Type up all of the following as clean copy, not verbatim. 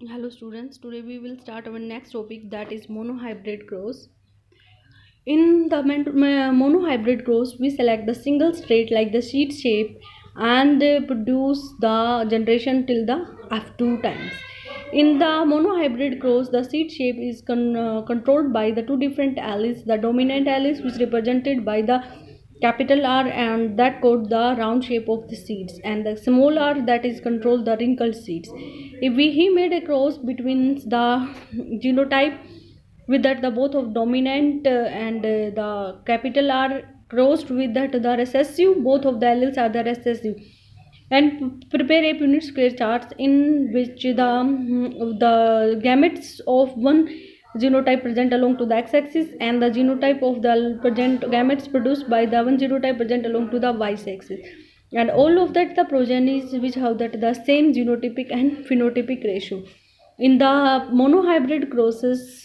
Hello students, today we will start our next topic, that is monohybrid cross. In the monohybrid cross, we select the single trait like the seed shape and produce the generation till the F2 times. In the monohybrid cross, the seed shape is controlled by the two different alleles. The dominant allele, which is represented by the capital R, and that code the round shape of the seeds, and the small r that is control the wrinkled seeds. If he made a cross between the genotype with that the both of dominant and the capital R crossed with that the recessive, both of the alleles are the recessive, and prepare a Punnett square charts in which the gametes of one genotype present along to the x-axis and the genotype of the present gametes produced by the one genotype present along to the y-axis, and all of that the progenies which have that the same genotypic and phenotypic ratio. In the monohybrid crosses,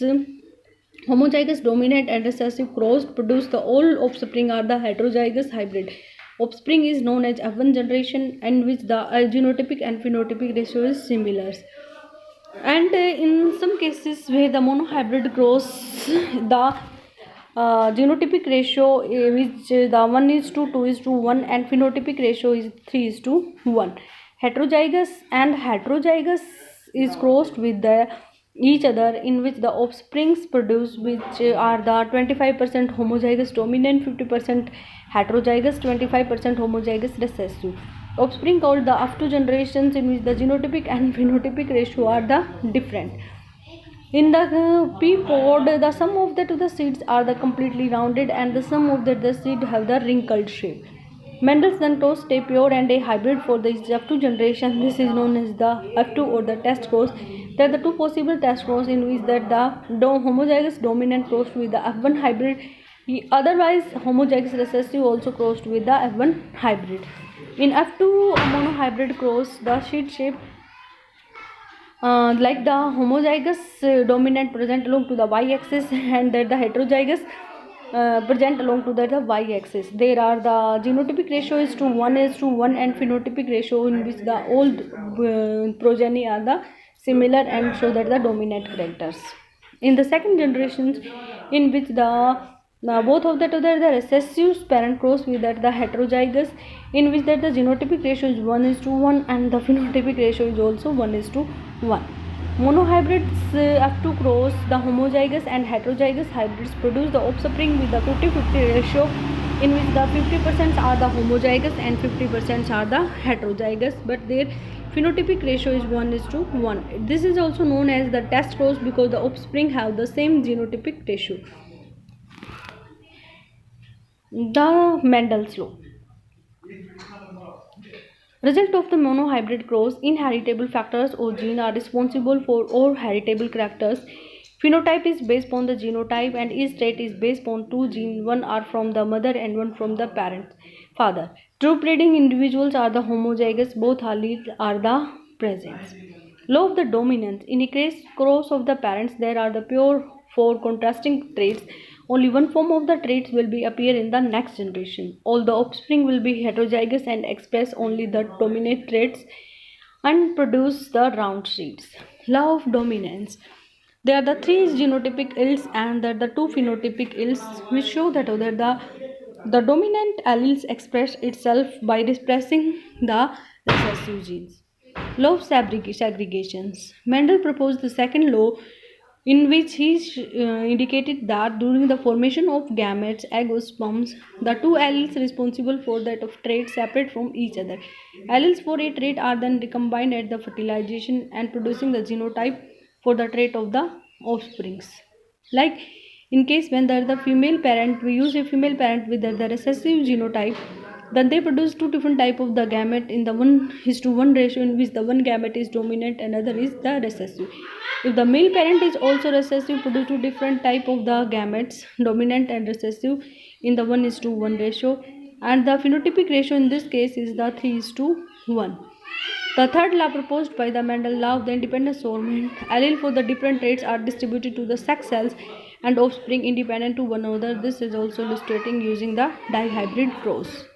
homozygous dominant and recessive crossed produce the all offspring are the heterozygous hybrid. Offspring is known as F1 generation, and which the genotypic and phenotypic ratio is similar. And in some cases where the monohybrid cross, the genotypic ratio which the 1 is to 2 is to 1 and phenotypic ratio is 3 is to 1. Heterozygous and heterozygous is crossed with the each other, in which the offsprings produced which are the 25% homozygous dominant, 50% heterozygous, 25% homozygous recessive. Offspring called the F2 generations, in which the genotypic and phenotypic ratio are the different. In the pea pod, the sum of the seeds are the completely rounded, and the sum of the seed have the wrinkled shape. Mendels then tossed a pure and a hybrid for the F2 generation. This is known as the F2 or the test cross. There are the two possible test cross, in which that the homozygous dominant crossed with the F1 hybrid, otherwise homozygous recessive also crossed with the F1 hybrid. In F2 monohybrid cross, the seed shape like the homozygous dominant present along to the y-axis and that the heterozygous present along to the y-axis. There are the genotypic ratio is to 1 is to 1 and phenotypic ratio in which the old progeny are the similar and show that the dominant characters. In the second generations, in which both of the recessive parent cross with that the heterozygous, in which that the genotypic ratio is 1 is to 1 and the phenotypic ratio is also 1 is to 1. Monohybrids F2 cross, the homozygous and heterozygous hybrids produce the offspring with the 50-50 ratio, in which the 50% are the homozygous and 50% are the heterozygous, but their phenotypic ratio is 1 is to 1. This is also known as the test cross because the offspring have the same genotypic ratio. The Mendel's law. Result of the monohybrid cross, inheritable factors or gene are responsible for all heritable characters. Phenotype is based upon the genotype, and each trait is based upon two genes, one are from the mother and one from the father. True breeding individuals are the homozygous, both alleles are the presence. Law of the dominance. In a case cross of the parents, there are the pure four contrasting traits. Only one form of the traits will be appear in the next generation. All the offspring will be heterozygous and express only the dominant traits and produce the round seeds. Law of dominance. There are the three genotypic alleles and the two phenotypic alleles, which show that the dominant alleles express itself by repressing the recessive genes. Law of segregations. Mendel proposed the second law, in which he indicated that during the formation of gametes, egg or sperms, the two alleles responsible for that of traits separate from each other. Alleles for a trait are then recombined at the fertilization and producing the genotype for the trait of the offsprings. Like in case when there is the female parent, we use a female parent with the recessive genotype, then they produce two different type of the gamete in the 1:1 ratio, in which the one gamete is dominant and other is the recessive. If the male parent is also recessive, produce two different type of the gametes, dominant and recessive, in the 1:1 ratio, and the phenotypic ratio in this case is the 3:1. The third law proposed by the Mendel, law of the independent assortment. Allele for the different traits are distributed to the sex cells and offspring independent to one another. This is also illustrating using the dihybrid cross.